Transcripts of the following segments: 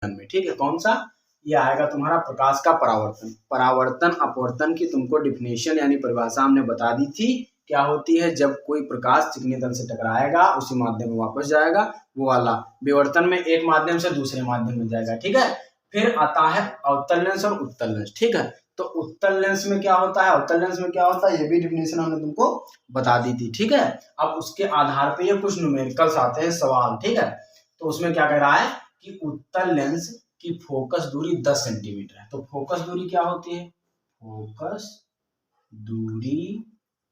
में, ठीक है। कौन सा? ये आएगा तुम्हारा प्रकाश का परावर्तन। परावर्तन अपवर्तन की तुमको डिफिनेशन यानी परिभाषा हमने बता दी थी। क्या होती है? जब कोई प्रकाश चिकने तल से टकराएगा उसी माध्यम में वापस जाएगा, वो वाला। विवर्तन में एक माध्यम से दूसरे माध्यम में जाएगा, ठीक है। फिर आता है अवतल लेंस और उत्तल लेंस, ठीक है। तो उत्तल लेंस में क्या होता है, अवतल लेंस में क्या होता है, ये भी डिफिनेशन हमने तुमको बता दी थी, ठीक है। अब उसके आधार पे ये कुछ न्यूमेरिकल्स आते हैं सवाल, ठीक है। तो उसमें क्या कह रहा है कि उत्तल लेंस की फोकस दूरी 10 सेंटीमीटर है। तो फोकस दूरी क्या होती है? फोकस दूरी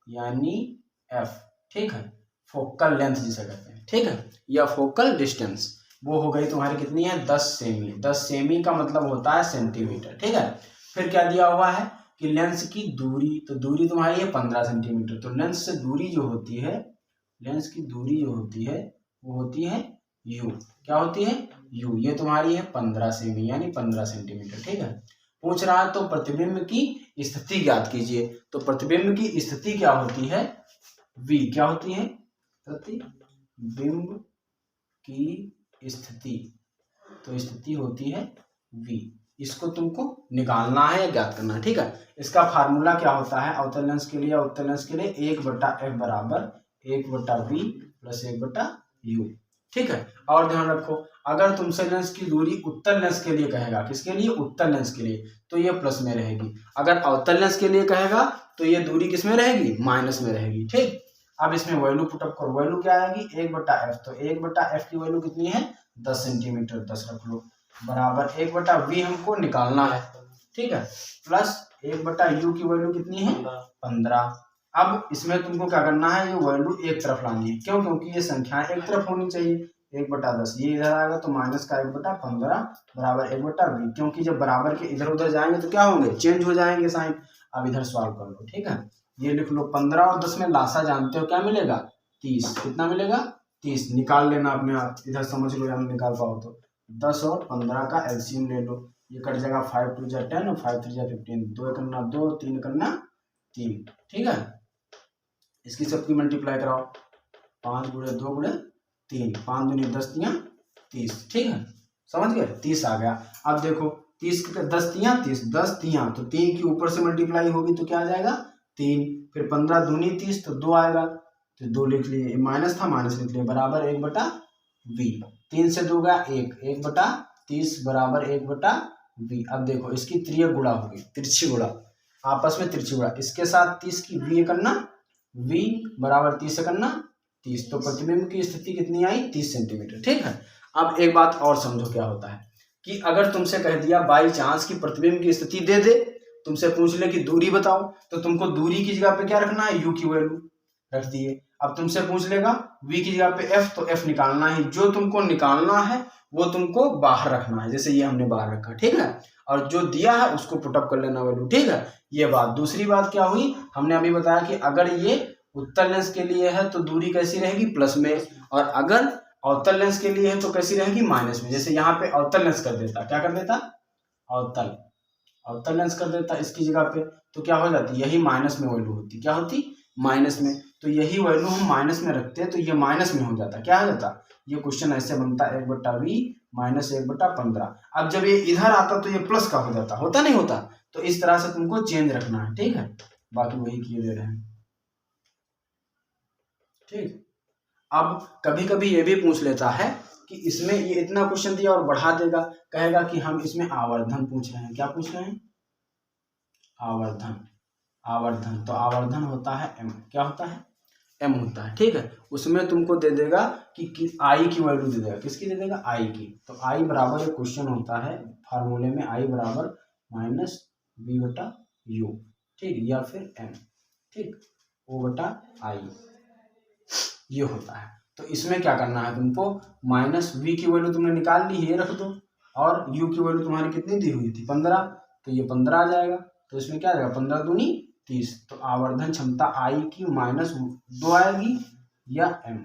यानी एफ, ठीक है। फोकल लेंथ जिसे कहते हैं, ठीक है, या फोकल डिस्टेंस, वो हो गई तुम्हारी कितनी है? 10 सेमी। 10 सेमी का मतलब होता है सेंटीमीटर, ठीक है। फिर क्या दिया हुआ है कि लेंस की दूरी, तो दूरी तुम्हारी है 15 सेंटीमीटर। तो लेंस से दूरी जो होती है, लेंस की दूरी जो होती है वो होती है यू। क्या होती है? यू। ये तुम्हारी है 15 सेमी यानी 15 सेंटीमीटर, ठीक है। पूछ रहा है तो प्रतिबिंब की स्थिति ज्ञात कीजिए। तो प्रतिबिंब की स्थिति क्या होती है? वी। क्या होती है? प्रतिबिंब की स्थिति, तो स्थिति होती है वी। इसको तुमको निकालना है या ज्ञात करना है, ठीक है। इसका फार्मूला क्या होता है अवतल लेंस के लिए? अवतल लेंस के लिए 1/f बराबर 1/v प्लस 1/u, ठीक है। और ध्यान रखो, अगर तुमसे लेंस की दूरी उत्तल लेंस के लिए कहेगा, किसके लिए? उत्तल लेंस के लिए, तो ये प्लस में रहेगी। अगर अवतल लेंस के लिए कहेगा तो ये दूरी किस में रहेगी? माइनस में रहेगी, ठीक। अब इसमें वैल्यू पुटअप करो। वैल्यू क्या आएगी? 1/f। तो 1/f की वैल्यू कितनी है? 10 सेंटीमीटर, 10 रख लो, बराबर 1/v हमको निकालना है, ठीक है, प्लस 1/u की वैल्यू कितनी है? 15। अब इसमें तुमको क्या करना है? ये वैल्यू एक तरफ लानी है। क्यों? क्योंकि ये संख्याएं एक तरफ होनी चाहिए। 1/10 ये इधर आएगा तो माइनस का 1/15 बराबर 1/v। क्योंकि जब बराबर के इधर उधर जाएंगे तो क्या होंगे? चेंज हो जाएंगे साइन। अब इधर सॉल्व कर लो, ठीक है। ये लिख लो 15 और 10 में लासा जानते हो क्या मिलेगा? 30। कितना मिलेगा? 30। निकाल लेना अपने आप, इधर समझ लो, हम निकाल पाओ तो 10 और 15 का एलसीएम ले लो। ये कट जाएगा 5 2 जा 10 और 5 3 जा 15। 2 करना 2, 3 करना 3, ठीक है। इसकी सबकी मल्टीप्लाई कराओ, 5 गुणे 2 गुणे 3, 5 दूनी 10 तियां 30, ठीक है। समझ गए? 30 आ गया। अब देखो 30 10 तियां 30, 10 तियां तो 3 की ऊपर से मल्टीप्लाई होगी तो क्या आ जाएगा? 3। फिर 15 दूनी 30 तो 2 आएगा, तो 2 लिख लिए, माइनस था माइनस लिख लिए, बराबर 1/v। 3 से 2 गया 1, 1/30 बराबर 1/v। अब देखो इसकी त्रिय गुणा होगी, तिरछी गुणा, आपस में तिरछी गुणा, इसके साथ 30 की v करना, v बराबर 30 से करना 30। तो प्रतिबिंब की स्थिति कितनी आई? 30 सेंटीमीटर, ठीक है। अब एक बात और समझो क्या होता है कि अगर तुमसे कह दिया बाई चांस की प्रतिबिंब की स्थिति दे दे, तुमसे पूछ ले कि दूरी बताओ, तो तुमको दूरी की जगह पे क्या रखना है? u की वैल्यू रख दिए। अब तुमसे पूछ लेगा v की जगह पे f, तो f निकालना है। जो तुमको निकालना है वो तुमको बाहर रखना है, जैसे ये हमने बाहर रखा, ठीक है। और जो दिया है उसको पुटअप कर लेना वैल्यू, ठीक है। ये बात। दूसरी बात क्या हुई? हमने अभी बताया कि अगर ये उत्तल लेंस के लिए है तो दूरी कैसी रहेगी? प्लस में, और अगर अवतल लेंस के लिए है तो कैसी रहेगी? माइनस में। जैसे यहाँ पे अवतल लेंस कर देता, क्या कर देता? अवतल लेंस कर देता इसकी जगह पे, तो क्या हो जाती? यही माइनस में वैल्यू होती। क्या होती? माइनस में। तो यही वैल्यू हम माइनस में रखते हैं तो ये माइनस में हो जाता। क्या हो जाता? ये क्वेश्चन ऐसे बनता 1/v माइनस 1/15। अब जब ये इधर आता तो ये प्लस का हो जाता, होता नहीं होता? तो इस तरह से तुमको चेंज रखना है, ठीक है। बाकी वही किए दे रहे हैं, ठीक। अब कभी कभी ये भी पूछ लेता है कि इसमें ये इतना क्वेश्चन दिया और बढ़ा देगा, कहेगा कि हम इसमें आवर्धन पूछ रहे हैं। क्या पूछ रहे हैं? आवर्धन। आवर्धन, तो आवर्धन होता है m। क्या होता है? m होता है, ठीक है। उसमें तुमको दे देगा कि i की वैल्यू दे देगा। किसकी दे देगा? i की। तो i बराबर एक क्वेश्चन होता है फार्मूले में, i बराबर -v/u, ठीक, या फिर m, ठीक, o/i, ये होता है। तो इसमें क्या करना है तुमको? -v की वैल्यू तुमने निकाल ली, ये रख दो, और u की वैल्यू तुम्हारी कितनी दी हुई थी? 15। तो ये 15 आ जाएगा। तो इसमें क्या आएगा? 15 दूनी 30। तो आवर्धन क्षमता i की -2 आएगी या m।